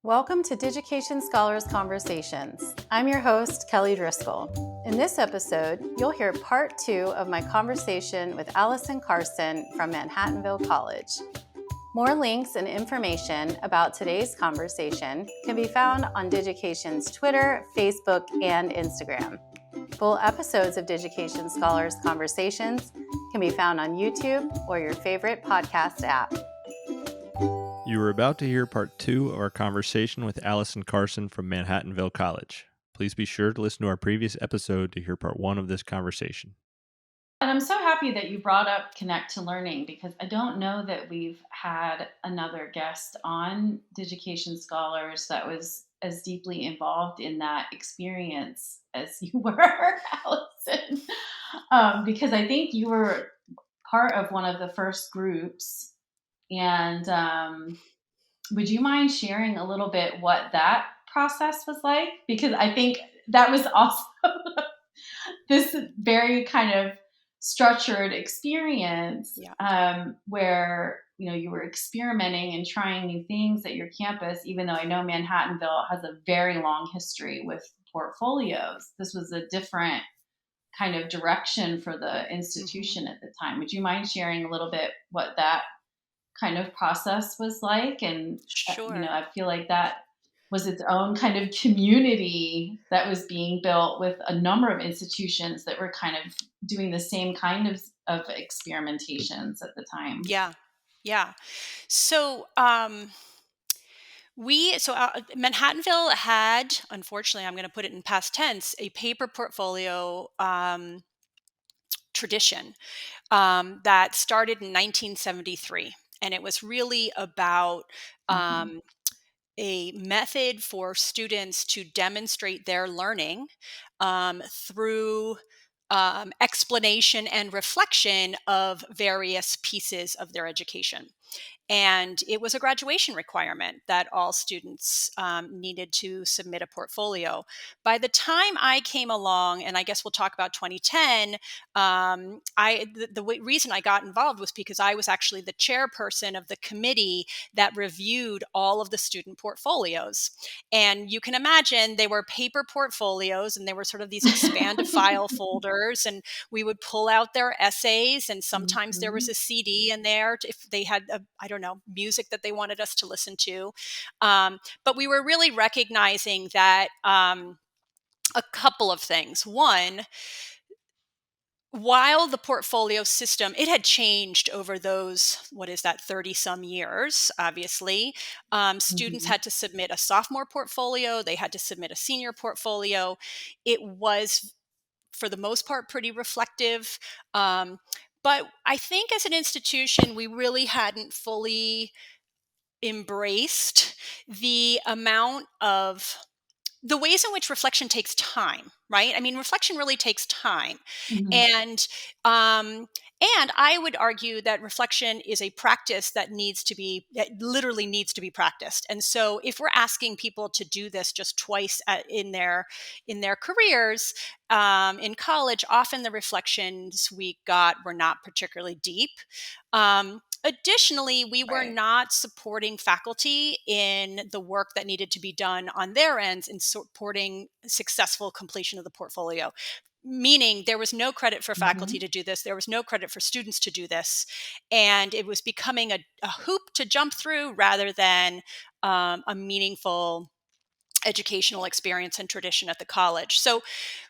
Welcome to Digication Scholars Conversations. I'm your host, Kelly Driscoll. In this episode, you'll hear part 2 of my conversation with Alison Carson from Manhattanville College. More links and information about today's conversation can be found on Digication's Twitter, Facebook, and Instagram. Full episodes of Digication Scholars Conversations can be found on YouTube or your favorite podcast app. You are about to hear part 2 of our conversation with Alison Carson from Manhattanville College. Please be sure to listen to our previous episode to hear part 1 of this conversation. And I'm so happy that you brought up Connect to Learning, because I don't know that we've had another guest on Digication Scholars that was as deeply involved in that experience as you were, Allison. Because I think you were part of one of the first groups. And would you mind sharing a little bit what that process was like? Because I think that was also this very kind of structured experience where you were experimenting and trying new things at your campus, even though I know Manhattanville has a very long history with portfolios. This was a different kind of direction for the institution at the time. Would you mind sharing a little bit what that kind of process was like? And Sure. I feel like that was its own kind of community that was being built with a number of institutions that were kind of doing the same kind of experimentations at the time. Yeah. So, Manhattanville had, unfortunately, I'm going to put it in past tense, a paper portfolio tradition that started in 1973. And it was really about a method for students to demonstrate their learning through explanation and reflection of various pieces of their education. And it was a graduation requirement that all students needed to submit a portfolio. By the time I came along, and I guess we'll talk about 2010, the reason I got involved was because I was actually the chairperson of the committee that reviewed all of the student portfolios. And you can imagine they were paper portfolios, and they were sort of these expanded file folders, and we would pull out their essays, and sometimes there was a CD in there if they had music that they wanted us to listen to. But we were really recognizing that a couple of things. One, while the portfolio system, it had changed over those, 30 some years, obviously. Students had to submit a sophomore portfolio. They had to submit a senior portfolio. It was, for the most part, pretty reflective. But I think as an institution, we really hadn't fully embraced the ways in which reflection takes time, right? I mean, reflection really takes time. And I would argue that reflection is a practice that literally needs to be practiced. And so if we're asking people to do this just twice in their careers, in college, often the reflections we got were not particularly deep. Additionally, we were not supporting faculty in the work that needed to be done on their ends in supporting successful completion of the portfolio. Meaning there was no credit for faculty to do this. There was no credit for students to do this. And it was becoming a hoop to jump through rather than a meaningful educational experience and tradition at the college. So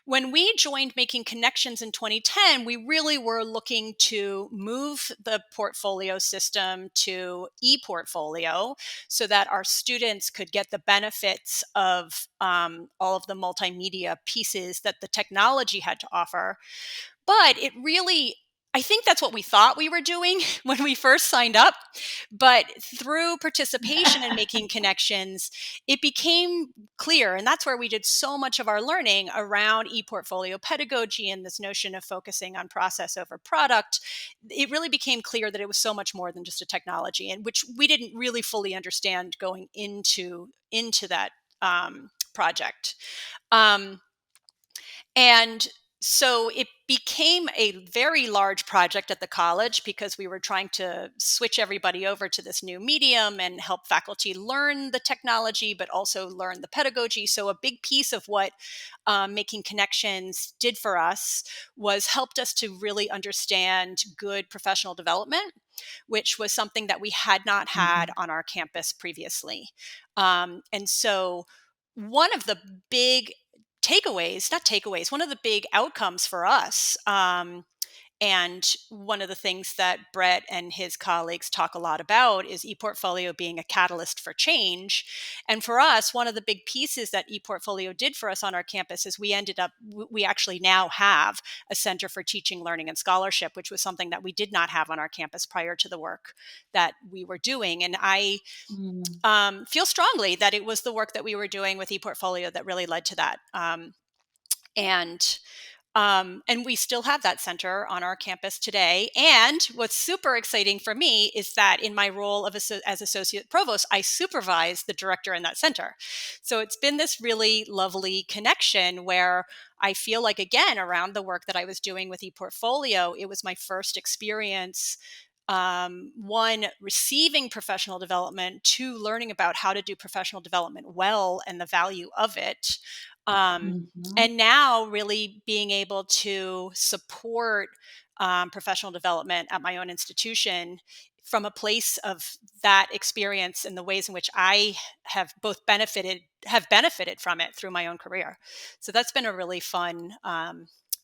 when we joined Making Connections in 2010, we really were looking to move the portfolio system to ePortfolio so that our students could get the benefits of all of the multimedia pieces that the technology had to offer. But I think that's what we thought we were doing when we first signed up. But through participation and Making Connections, it became clear, and that's where we did so much of our learning around ePortfolio pedagogy and this notion of focusing on process over product. It really became clear that it was so much more than just a technology, and which we didn't really fully understand going into that project. And so became a very large project at the college because we were trying to switch everybody over to this new medium and help faculty learn the technology, but also learn the pedagogy. So a big piece of what Making Connections did for us was helped us to really understand good professional development, which was something that we had not had Mhm. on our campus previously. And so one of the big not takeaways, one of the big outcomes for us. And one of the things that Brett and his colleagues talk a lot about is ePortfolio being a catalyst for change. And for us, one of the big pieces that ePortfolio did for us on our campus is we actually now have a Center for Teaching, Learning, and Scholarship, which was something that we did not have on our campus prior to the work that we were doing. And I Mm. feel strongly that it was the work that we were doing with ePortfolio that really led to that. And and we still have that center on our campus today. And what's super exciting for me is that in my role as Associate Provost, I supervise the director in that center. So it's been this really lovely connection where I feel like, again, around the work that I was doing with ePortfolio, it was my first experience. One, receiving professional development, two, learning about how to do professional development well and the value of it. Um, Mhm. and now really being able to support professional development at my own institution from a place of that experience and the ways in which I have benefited from it through my own career. So that's been a really fun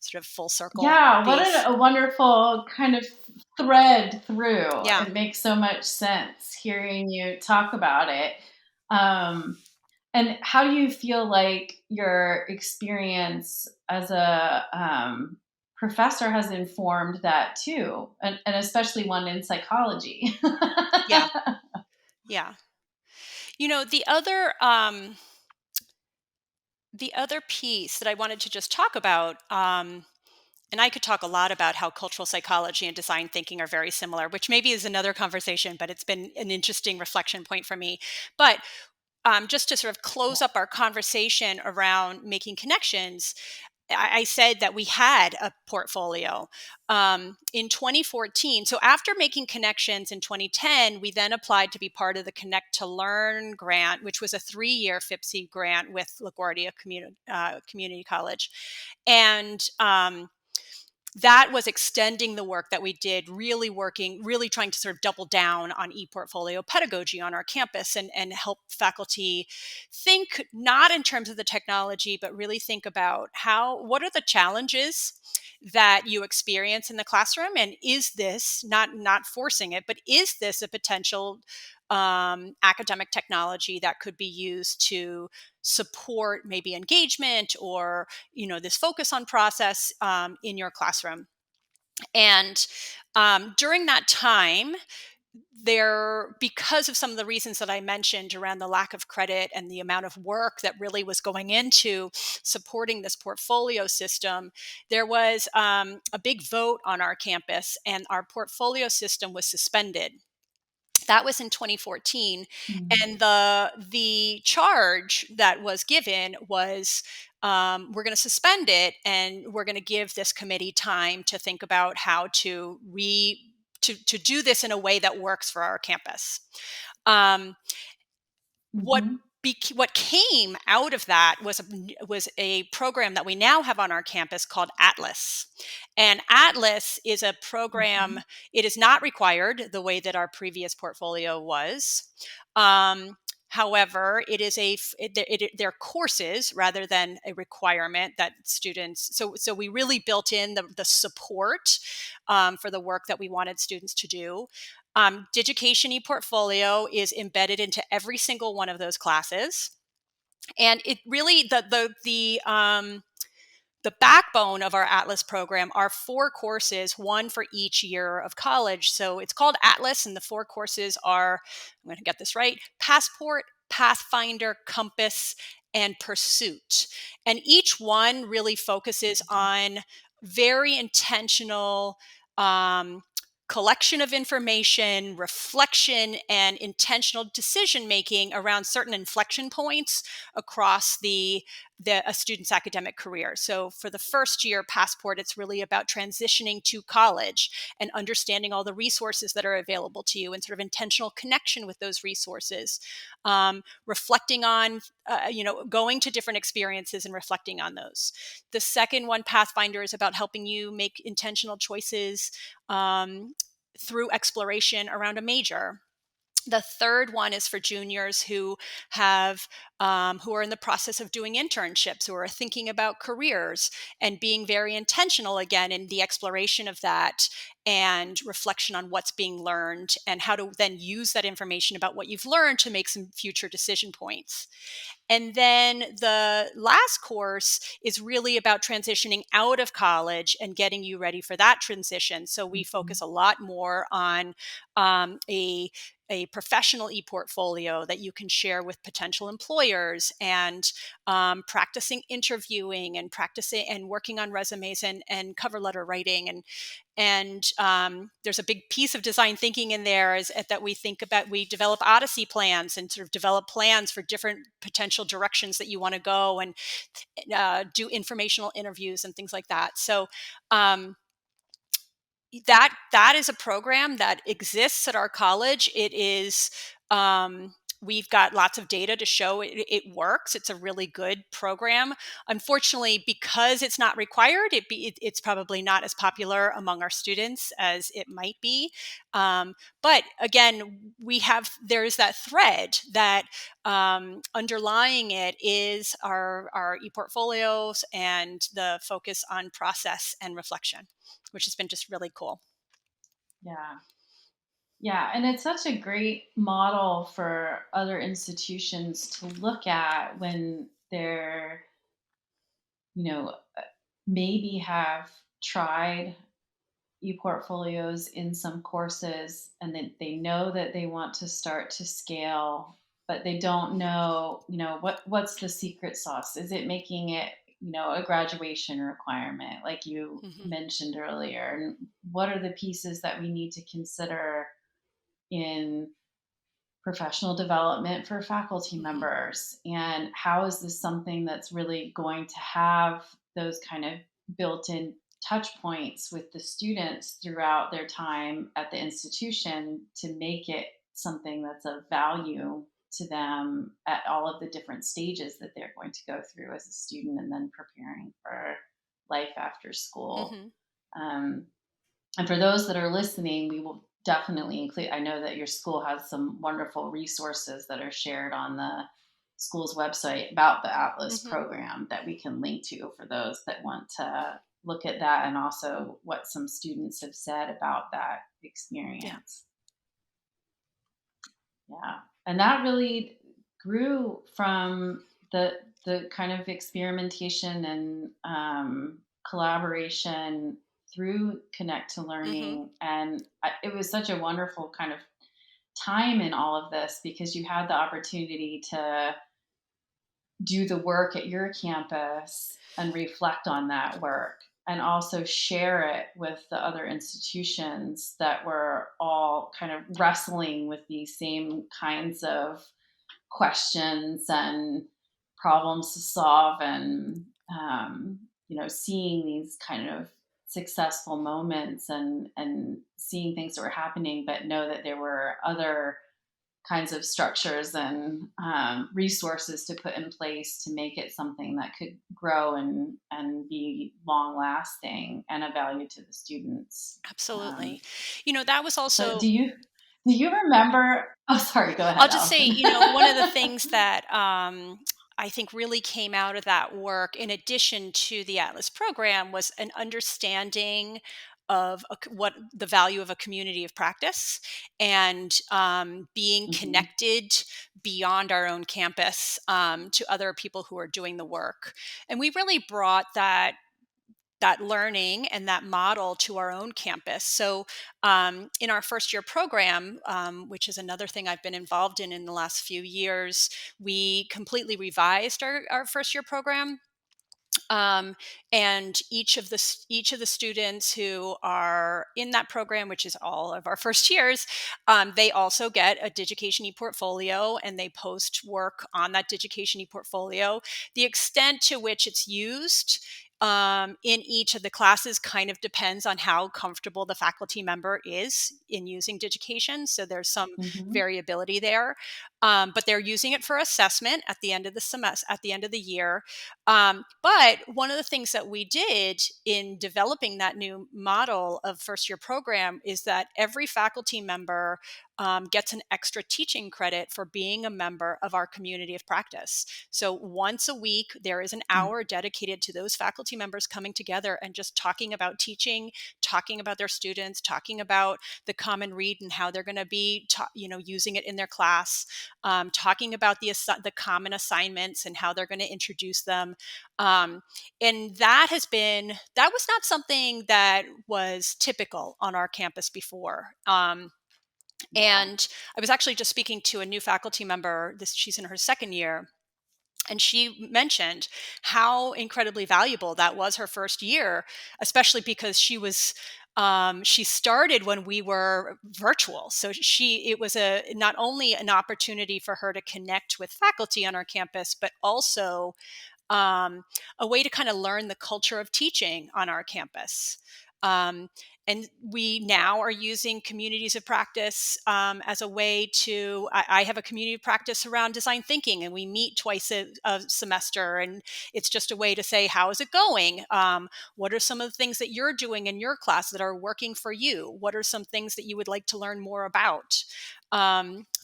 sort of full circle Yeah, what piece. a wonderful kind of thread through. Yeah. It makes so much sense hearing you talk about it. Um, and how do you feel like your experience as a professor has informed that too, and especially one in psychology? Yeah. Yeah. The other piece that I wanted to just talk about, and I could talk a lot about how cultural psychology and design thinking are very similar, which maybe is another conversation, but it's been an interesting reflection point for me. But just to sort of close up our conversation around making connections, I said that we had a portfolio in 2014. So after making connections in 2010, we then applied to be part of the Connect to Learn grant, which was a 3-year FIPSI grant with LaGuardia Community College. And that was extending the work that we did, really trying to sort of double down on ePortfolio pedagogy on our campus and help faculty think not in terms of the technology, but really think about what are the challenges that you experience in the classroom, and is this not forcing it, but is this a potential academic technology that could be used to support maybe engagement or this focus on process in your classroom. And during that time, because of some of the reasons that I mentioned around the lack of credit and the amount of work that really was going into supporting this portfolio system, there was a big vote on our campus and our portfolio system was suspended. That was in 2014, Mm. and the charge that was given was, we're going to suspend it, and we're going to give this committee time to think about how to do this in a way that works for our campus. Um, what Mhm. what came out of that was a program that we now have on our campus called Atlas. And Atlas is a program. Mhm. It is not required the way that our previous portfolio was. Um, However, they're courses rather than a requirement that students. So we really built in the support for the work that we wanted students to do. Digication ePortfolio is embedded into every single one of those classes, and it really the backbone of our Atlas program are 4 courses, one for each year of college. So it's called Atlas, and the 4 courses are, I'm going to get this right: Passport, Pathfinder, Compass, and Pursuit. And each one really focuses on very intentional collection of information, reflection, and intentional decision making around certain inflection points across the a student's academic career. So for the first year Passport, it's really about transitioning to college and understanding all the resources that are available to you and sort of intentional connection with those resources, reflecting on, going to different experiences and reflecting on those. The second one, Pathfinder, is about helping you make intentional choices through exploration around a major. The third one is for juniors who are in the process of doing internships, who are thinking about careers and being very intentional again in the exploration of that and reflection on what's being learned and how to then use that information about what you've learned to make some future decision points. And then the last course is really about transitioning out of college and getting you ready for that transition. So we focus a lot more on a professional ePortfolio that you can share with potential employers, and practicing interviewing and practicing and working on resumes and cover letter writing. And there's a big piece of design thinking in there that we think about. We develop Odyssey plans and sort of develop plans for different potential directions that you want to go, and do informational interviews and things like that. So that is a program that exists at our college. It is we've got lots of data to show it works. It's a really good program. Unfortunately, because it's not required, it's probably not as popular among our students as it might be. But again, there's that thread that underlying it is our ePortfolios and the focus on process and reflection, which has been just really cool. Yeah. Yeah, and it's such a great model for other institutions to look at when they're, you know, maybe have tried ePortfolios in some courses and then they know that they want to start to scale, but they don't know, what's the secret sauce? Is it making it, a graduation requirement like you Mm-hmm. mentioned earlier? And what are the pieces that we need to consider in professional development for faculty Mm-hmm. members? And how is this something that's really going to have those kind of built in touch points with the students throughout their time at the institution to make it something that's of value to them at all of the different stages that they're going to go through as a student and then preparing for life after school? Mm-hmm. Um, and for those that are listening, we will definitely include, I know that your school has some wonderful resources that are shared on the school's website about the Atlas Mm-hmm. program that we can link to for those that want to look at that, and also what some students have said about that experience. Yeah. And that really grew from the kind of experimentation and collaboration through Connect to Mm-hmm. Learning. And it was such a wonderful kind of time in all of this because you had the opportunity to do the work at your campus and reflect on that work and also share it with the other institutions that were all kind of wrestling with these same kinds of questions and problems to solve, and seeing these kind of successful moments and seeing things that were happening, but know that there were other kinds of structures and resources to put in place to make it something that could grow and be long lasting and a value to the students. Absolutely. That was So also, do you remember? Oh, sorry. Go I'll ahead, just say, Allison. one of the things that I think really came out of that work, in addition to the Atlas program, was an understanding of what the value of a community of practice, and being Hmm. connected beyond our own campus, to other people who are doing the work. And we really brought that learning and that model to our own campus. So, in our first year program, which is another thing I've been involved in the last few years, we completely revised our first year program. Um, and each of the students who are in that program, which is all of our first years, they also get a Digication ePortfolio, and they post work on that Digication ePortfolio. The extent to which it's used in each of the classes kind of depends on how comfortable the faculty member is in using Digication. So there's some Mm-hmm. variability there, but they're using it for assessment at the end of the semester, at the end of the year. But one of the things that we did in developing that new model of first year program is that every faculty member gets an extra teaching credit for being a member of our community of practice. So once a week, there is an hour dedicated to those faculty members coming together and just talking about teaching, talking about their students, talking about the Common Read and how they're going to be, using it in their class, talking about the common assignments and how they're going to introduce them. And that was not something that was typical on our campus before. And I was actually just speaking to a new faculty member. She's in her second year, and she mentioned how incredibly valuable that was her first year, especially because she started when we were virtual. So it was not only an opportunity for her to connect with faculty on our campus, but also a way to kind of learn the culture of teaching on our campus. Um, and we now are using communities of practice as a way to. I have a community of practice around design thinking, and we meet twice a semester. And it's just a way to say, how is it going? What are some of the things that you're doing in your class that are working for you? What are some things that you would like to learn more about?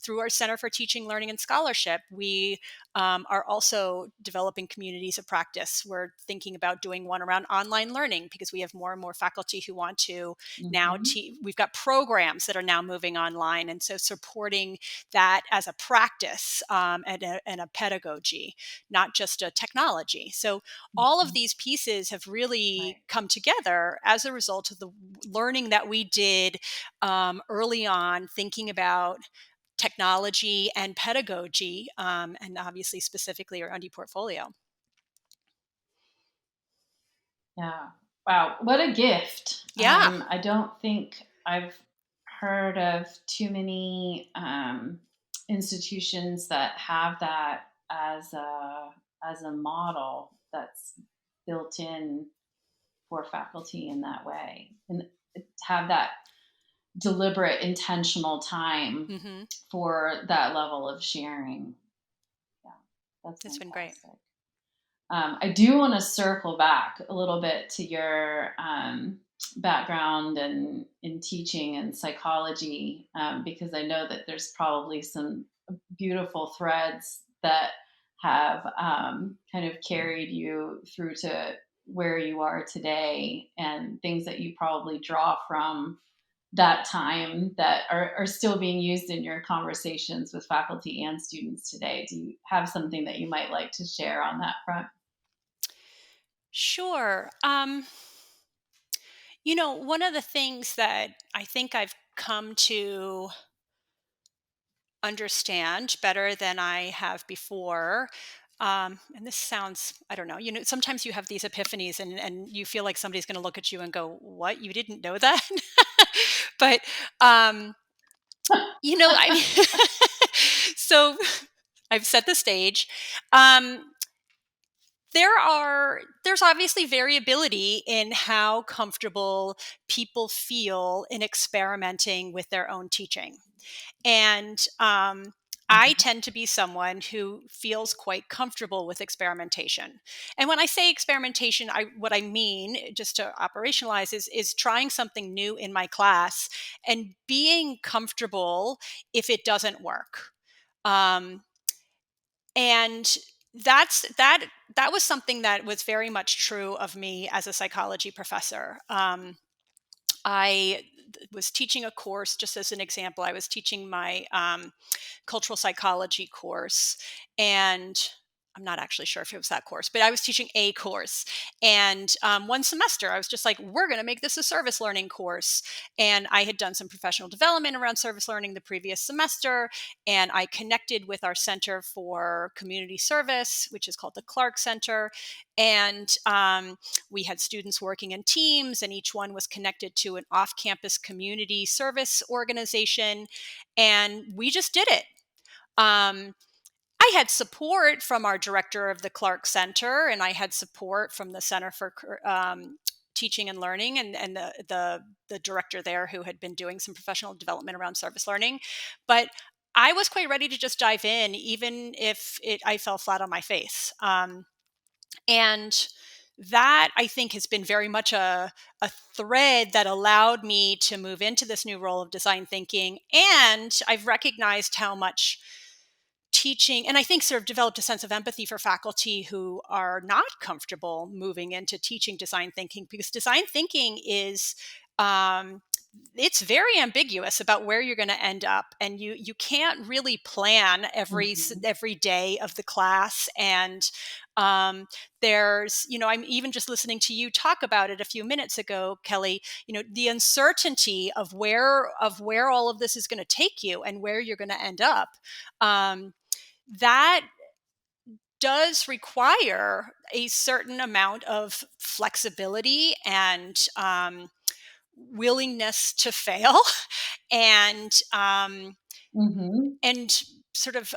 Through our Center for Teaching, Learning, and Scholarship, we are also developing communities of practice. We're thinking about doing one around online learning because we have more and more faculty who want to now. We've got programs that are now moving online, and so supporting that as a practice and a pedagogy, not just a technology. So all of these pieces have really come together as a result of the learning that we did early on, thinking about technology and pedagogy, and obviously specifically around ePortfolio. Yeah. Wow. What a gift. Yeah. I don't think I've heard of too many institutions that have that as a model that's built in for faculty in that way, and have that deliberate, intentional time Hmm. for that level of sharing. Yeah, that's It's been great. fantastic. I do want to circle back a little bit to your background and in teaching and psychology, because I know that there's probably some beautiful threads that have kind of carried you through to where you are today, and things that you probably draw from that time that are still being used in your conversations with faculty and students today. Do you have something that you might like to share on that front? Sure. One of the things that I think I've come to understand better than I have before. And this sounds, I don't know, sometimes you have these epiphanies, and you feel like somebody's going to look at you and go, "What? You didn't know that?" But, um, I mean, so I've set the stage. Um, there's obviously variability in how comfortable people feel in experimenting with their own teaching. And I Mhm. tend to be someone who feels quite comfortable with experimentation. And when I say experimentation, what I mean, just to operationalize, is trying something new in my class and being comfortable if it doesn't work. Um, and that was something that was very much true of me as a psychology professor. I was teaching a course, just as an example. I was teaching my cultural psychology course, and I'm not actually sure if it was that course, but I was teaching a course. And one semester, I was just like, we're going to make this a service learning course. And I had done some professional development around service learning the previous semester. And I connected with our Center for Community Service, which is called the Clark Center. And we had students working in teams, and each one was connected to an off campus community service organization. And we just did it. I had support from our director of the Clark Center, and I had support from the Center for Teaching and Learning, and the director there who had been doing some professional development around service learning. But I was quite ready to just dive in, even if I fell flat on my face. And that, I think, has been very much a thread that allowed me to move into this new role of design thinking. And I've recognized how much teaching, and I think sort of developed a sense of empathy for faculty who are not comfortable moving into teaching design thinking, because design thinking is it's very ambiguous about where you're going to end up, and you can't really plan every day of the class. And there's, I'm even just listening to you talk about it a few minutes ago, Kelly, the uncertainty of where all of this is going to take you and where you're going to end up. That does require a certain amount of flexibility and willingness to fail, and and sort of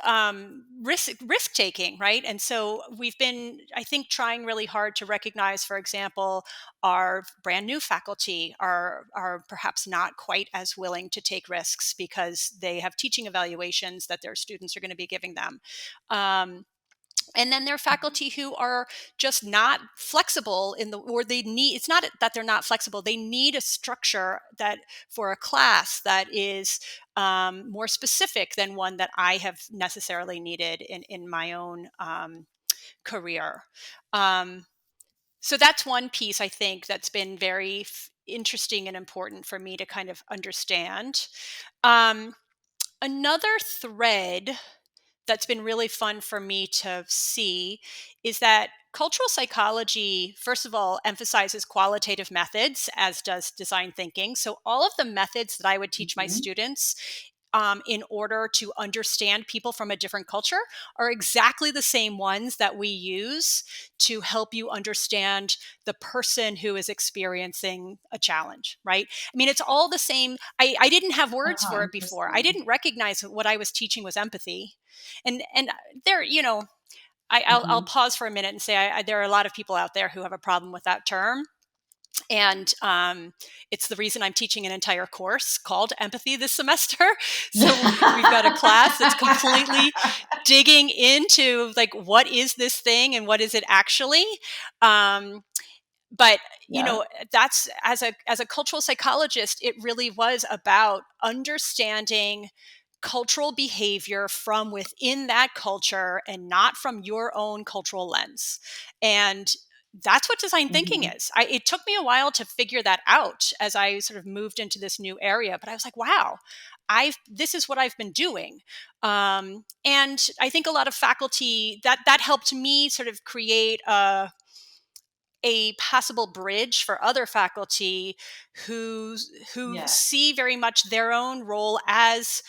risk taking, right? And so we've been, I think, trying really hard to recognize, for example, our brand new faculty are perhaps not quite as willing to take risks because they have teaching evaluations that their students are going to be giving them. And then there are faculty who are just not flexible it's not that they're not flexible. They need a structure that for a class that is more specific than one that I have necessarily needed in my own career. So that's one piece, I think, that's been very interesting and important for me to kind of understand. Another thread that's been really fun for me to see is that cultural psychology, first of all, emphasizes qualitative methods, as does design thinking. So all of the methods that I would teach my students in order to understand people from a different culture are exactly the same ones that we use to help you understand the person who is experiencing a challenge, right? I mean, it's all the same. I didn't have words for it before. I didn't recognize what I was teaching was empathy. And there, I'll pause for a minute and say there are a lot of people out there who have a problem with that term. And it's the reason I'm teaching an entire course called Empathy this semester. So we've got a class that's completely digging into, like, what is this thing and what is it actually? But that's, as a cultural psychologist, it really was about understanding cultural behavior from within that culture and not from your own cultural lens. And that's what design thinking is. It took me a while to figure that out as I sort of moved into this new area, but I was like, wow, this is what I've been doing. And I think a lot of faculty that helped me sort of create a possible bridge for other faculty who see very much their own role as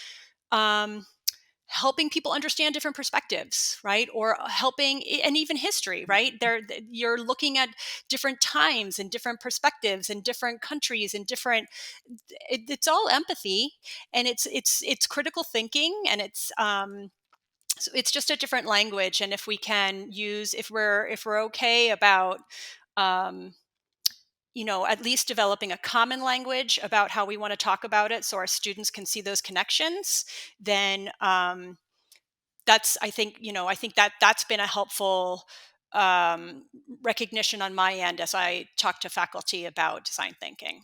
helping people understand different perspectives, right? Or helping, and even history, right? You're looking at different times and different perspectives and different countries and different. It's all empathy, and it's critical thinking, and so it's just a different language. And if we can use, if we're okay about at least developing a common language about how we want to talk about it so our students can see those connections, then I think that's been a helpful recognition on my end as I talk to faculty about design thinking.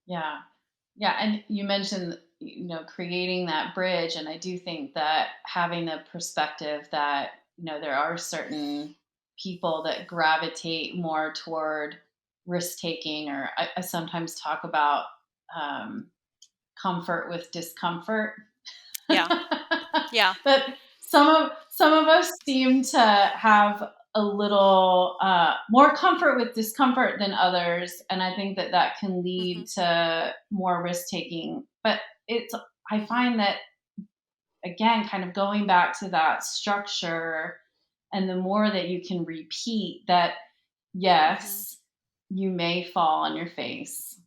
Yeah. And you mentioned, creating that bridge. And I do think that having the perspective that, there are certain people that gravitate more toward risk taking, or I sometimes talk about comfort with discomfort. Yeah. But some of us seem to have a little more comfort with discomfort than others, and I think that can lead to more risk taking. But I find that, again, kind of going back to that structure, and the more that you can repeat that, yes, you may fall on your face,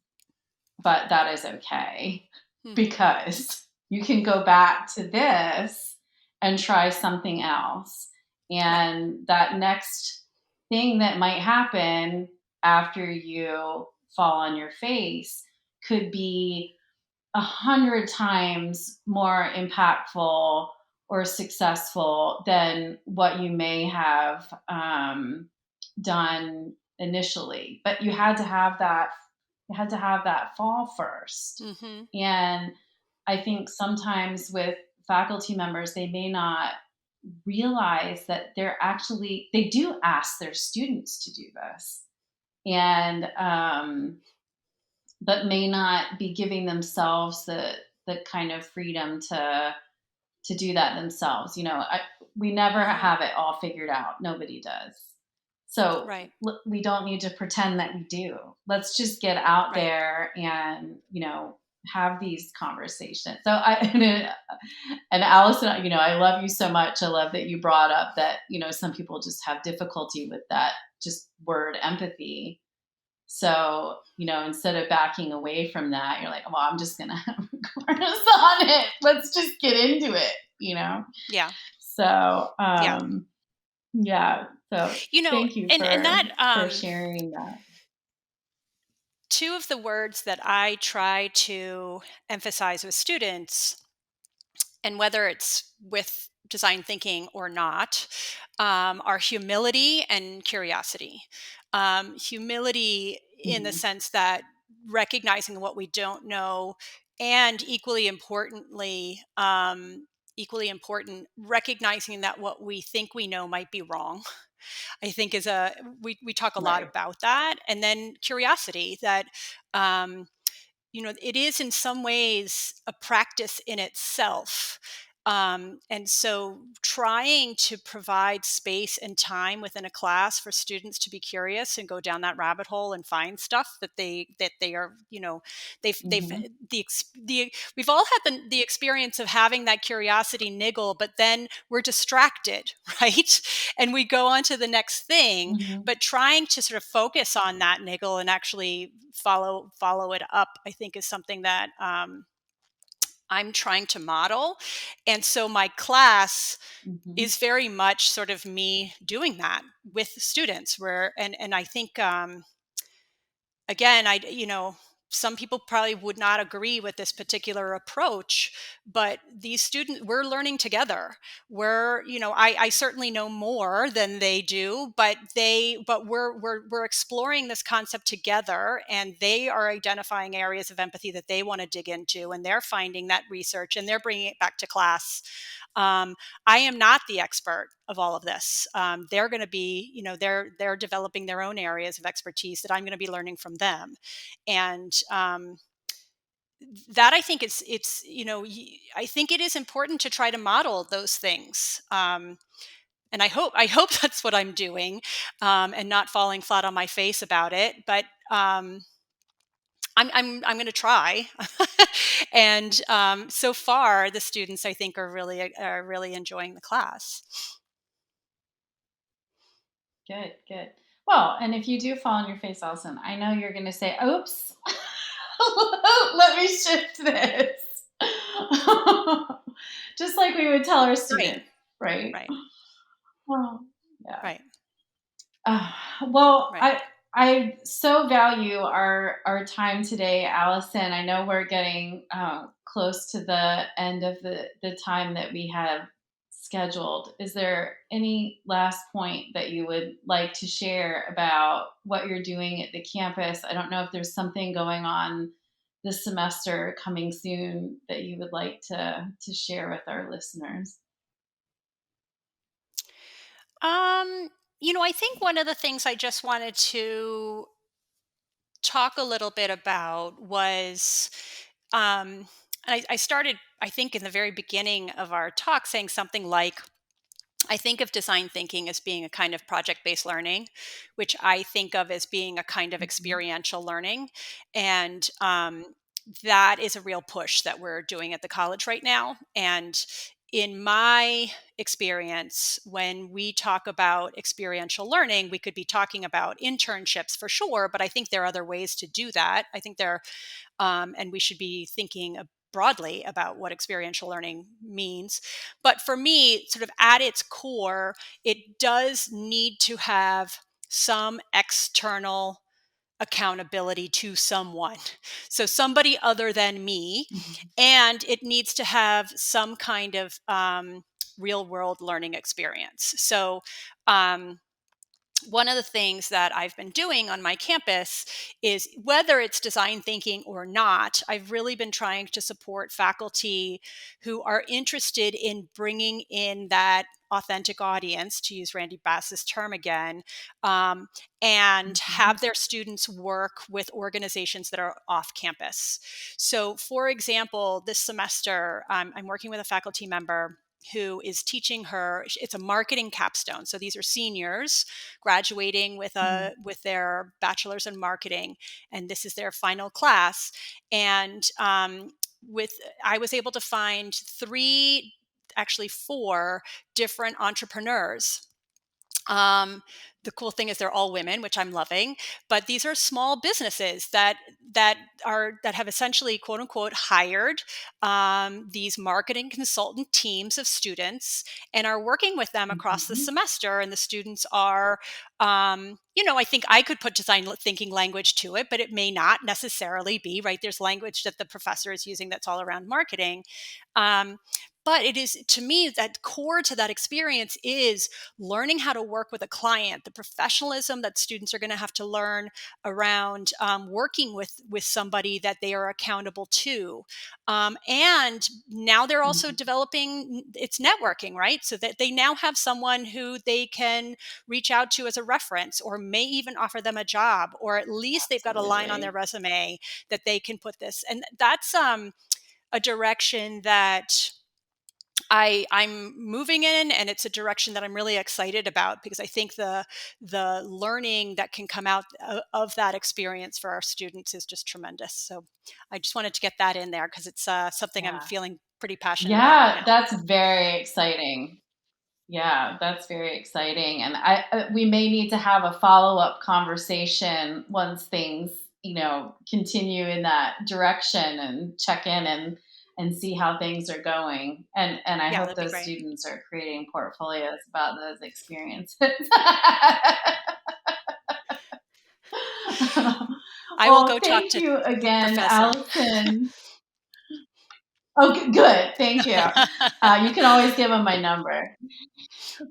but that is okay, because you can go back to this and try something else. And that next thing that might happen after you fall on your face could be 100 times more impactful or successful than what you may have done initially. But you had to have that fall 1st. And I think sometimes with faculty members, they may not realize that they do ask their students to do this, and but may not be giving themselves the kind of freedom to do that themselves. We never have it all figured out. Nobody does. So we don't need to pretend that we do. Let's just get out there and, have these conversations. So and Allison, I love you so much. I love that you brought up that, some people just have difficulty with that just word empathy. So, instead of backing away from that, you're like, well, I'm just going to have a course on it. Let's just get into it, Yeah. So, yeah. So thank you and that, for sharing that. Two of the words that I try to emphasize with students, and whether it's with design thinking or not, are humility and curiosity. Humility in the sense that recognizing what we don't know, and equally important, recognizing that what we think we know might be wrong. I think we talk a lot about that. And then curiosity, that it is in some ways a practice in itself. And so trying to provide space and time within a class for students to be curious and go down that rabbit hole and find stuff that they are, we've all had the experience of having that curiosity niggle, but then we're distracted, right? And we go on to the next thing, but trying to sort of focus on that niggle and actually follow it up, I think, is something that I'm trying to model. And so my class is very much sort of me doing that with students, and I think, again, some people probably would not agree with this particular approach, but these students, we're learning together. I certainly know more than they do, but we're exploring this concept together, and they are identifying areas of empathy that they want to dig into, and they're finding that research and they're bringing it back to class. I am not the expert of all of this. They're going to be, they're developing their own areas of expertise that I'm going to be learning from them. And that, I think I think it is important to try to model those things. And I hope that's what I'm doing, and not falling flat on my face about it. But I'm going to try. And so far, the students, I think, are really enjoying the class. Good. Well, and if you do fall on your face, Alison, I know you're going to say, "Oops, let me shift this," just like we would tell our students, right? Well, yeah. Right. Well, I so value our time today, Allison. I know we're getting close to the end of the time that we have scheduled. Is there any last point that you would like to share about what you're doing at the campus? I don't know if there's something going on this semester coming soon that you would like to share with our listeners. I think one of the things I just wanted to talk a little bit about was, and I started, I think, in the very beginning of our talk saying something like, I think of design thinking as being a kind of project-based learning, which I think of as being a kind of Mhm. experiential learning. And that is a real push that we're doing at the college right now. And in my experience, when we talk about experiential learning, we could be talking about internships for sure, but I think there are other ways to do that. I think and we should be thinking broadly about what experiential learning means. But for me, sort of at its core, it does need to have some external accountability to someone. So somebody other than me, Mhm. and it needs to have some kind of real world learning experience. So um, one of the things that I've been doing on my campus is, whether it's design thinking or not, I've really been trying to support faculty who are interested in bringing in that authentic audience, to use Randy Bass's term again, um, and Mhm. have their students work with organizations that are off campus. So, for example, this semester, I'm working with a faculty member who is teaching her, it's a marketing capstone. So these are seniors graduating Mhm. with their bachelor's in marketing, and this is their final class. And with I was able to find three, actually four different entrepreneurs. um, the cool thing is they're all women, which I'm loving, but these are small businesses that have essentially, quote unquote, hired these marketing consultant teams of students and are working with them across the Mhm. semester. And the students are, I think I could put design thinking language to it, but it may not necessarily be right. There's language that the professor is using that's all around marketing. Um, but it is, to me, that core to that experience is learning how to work with a client, the professionalism that students are going to have to learn around working with somebody that they are accountable to. And now they're also Mhm. developing, it's networking, right? So that they now have someone who they can reach out to as a reference, or may even offer them a job, or at least they've got a line on their Absolutely. resume that they can put this. And that's a direction that I'm moving in, and it's a direction that I'm really excited about, because I think the learning that can come out of that experience for our students is just tremendous. So I just wanted to get that in there, because it's something I'm Yeah. feeling pretty passionate about right Yeah, now. that's very exciting. Yeah, that's very exciting, and we may need to have a follow-up conversation once things, continue in that direction, and check in and see how things are going. And I Yeah, hope that'd be those great. students are creating portfolios about those experiences. I will Well, go talk thank to you the again, professor. Allison. Oh, good. Thank you. You can always give them my number.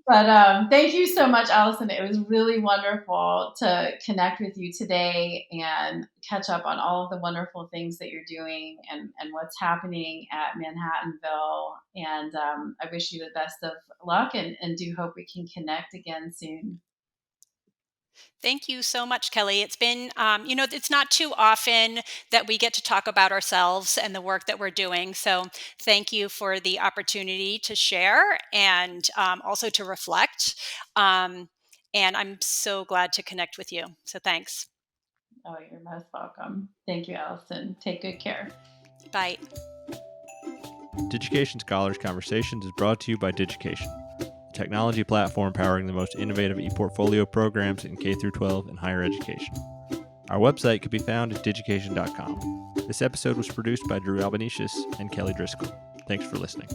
But thank you so much, Allison. It was really wonderful to connect with you today and catch up on all of the wonderful things that you're doing, and what's happening at Manhattanville. And I wish you the best of luck, and do hope we can connect again soon. Thank you so much, Kelly. It's been, it's not too often that we get to talk about ourselves and the work that we're doing. So thank you for the opportunity to share, and also to reflect. Um, and I'm so glad to connect with you. So thanks. Oh, you're most welcome. Thank you, Allison. Take good care. Bye. Digication Scholars Conversations is brought to you by Digication, a technology platform powering the most innovative ePortfolio programs in K through 12 and higher education. Our website can be found at digication.com. This episode was produced by Drew Albanesius and Kelly Driscoll. Thanks for listening.